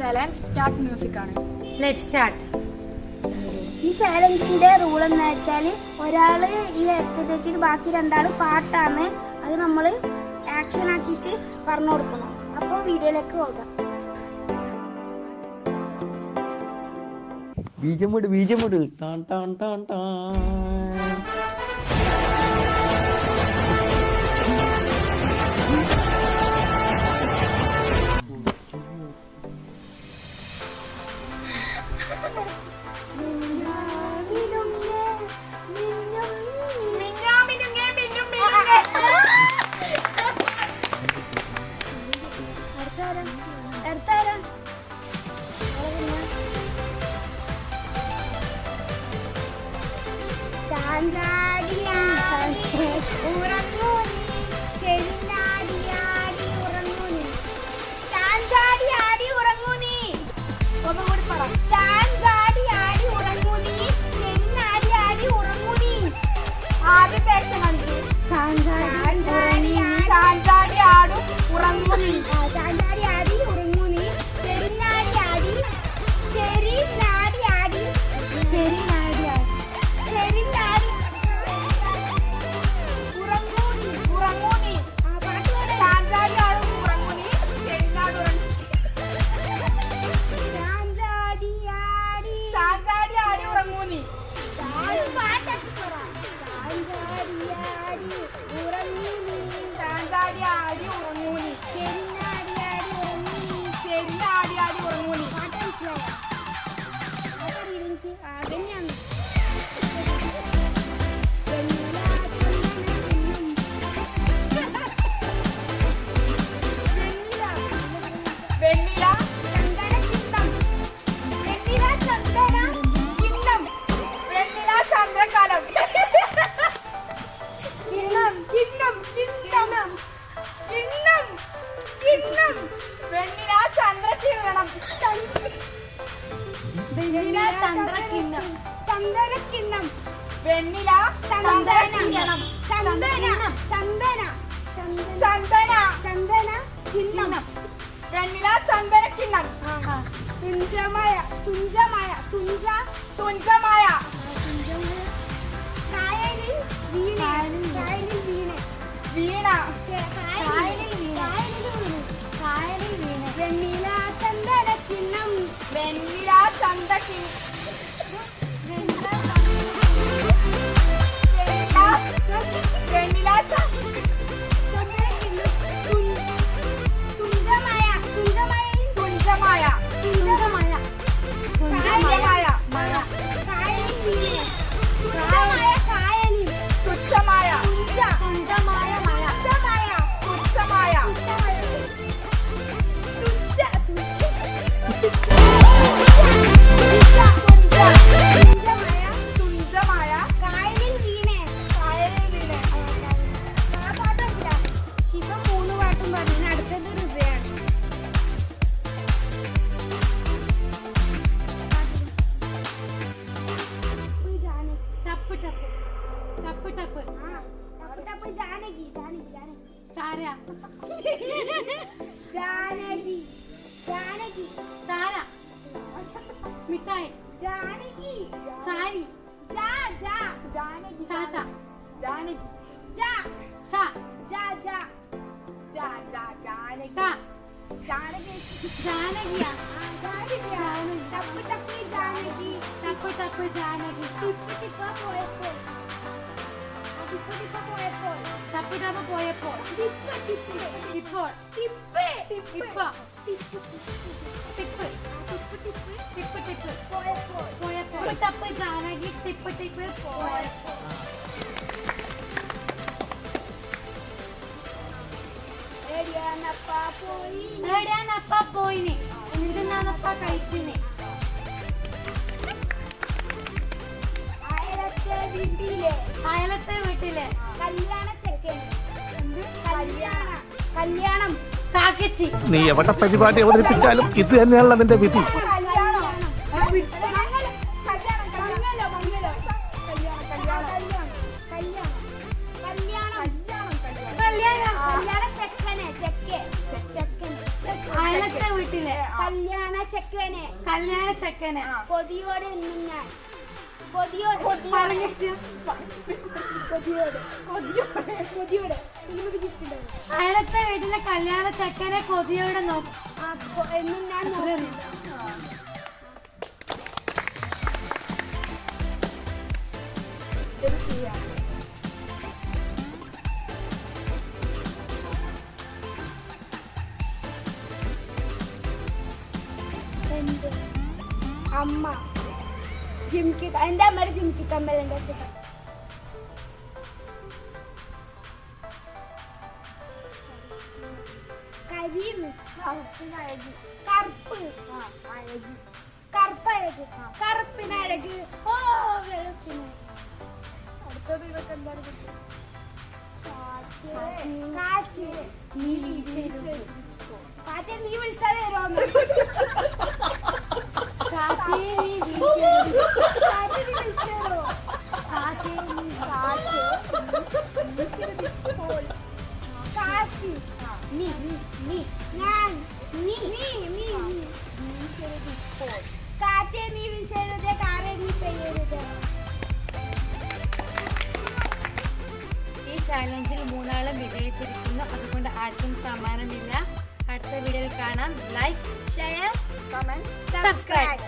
Challenge start music ആണ്. Let's start. ഈ ചാലഞ്ചിന്റെ rule എന്ന് വെച്ചാൽ ഒരാള് ഈ ഹെഡ്സെറ്റ് വെച്ചിട്ട് ബാക്കി രണ്ടാള് പാട്ടാണ് അത് നമ്മൾ ആക്ഷൻ ആക്കിയിട്ട് പറഞ്ഞു കൊടുക്കണം. അപ്പോൾ വീഡിയോയിലേക്ക് പോകാം. ബീജമുട് ടാൻ ടാൻ ടാൻ ടാൻ. അയലത്തെ വീട്ടിലെ കല്യാണം കാക്കച്ചി. നീ എവിടെ പരിപാടി അവതരിപ്പിച്ചാലും ഇത് തന്നെയാണല്ലോ നിന്റെ വിധി. അയലത്തെ വീട്ടിൽ വീട്ടിലെ കല്യാണ ചെക്കനെ കല്യാണ ചെക്കന് കൊതിയോടെ എന്നും ഞാൻ കൊതിയോടെ പറഞ്ഞിട്ട് കൊതിയോടെ അയലത്തെ വീട്ടിലെ കല്യാണ ചെക്കനെ കൊതിയോടെ നോക്കും എന്നും ഞാൻ നോക്കുന്നു. അമ്മ ജിംകി എന്റെ അമ്മയുടെ ജിംകി കമ്മലിന്റെ കരിന്ന് കറുപ്പ് അഴക് കറുപ്പഴക് കറുപ്പിനഴക് ഓ വെളുപ്പിന് അടുത്തത് ഇതൊക്കെ എന്താണ് കാറ്റ് നീ കാറ്റ് നീ വിളിച്ചാ വരുമോ കാറ്റേ നീ വിഷയരുത് കാറേ നീ പെയ്യരുത്. ഈ ചാലഞ്ചിൽ 3 ആളും വിജയിച്ചിരിക്കുന്നു. അതുകൊണ്ട് ആർക്കും സമ്മാനമില്ല. അടുത്ത വീഡിയോയിൽ കാണാം. Like, share, comment, subscribe.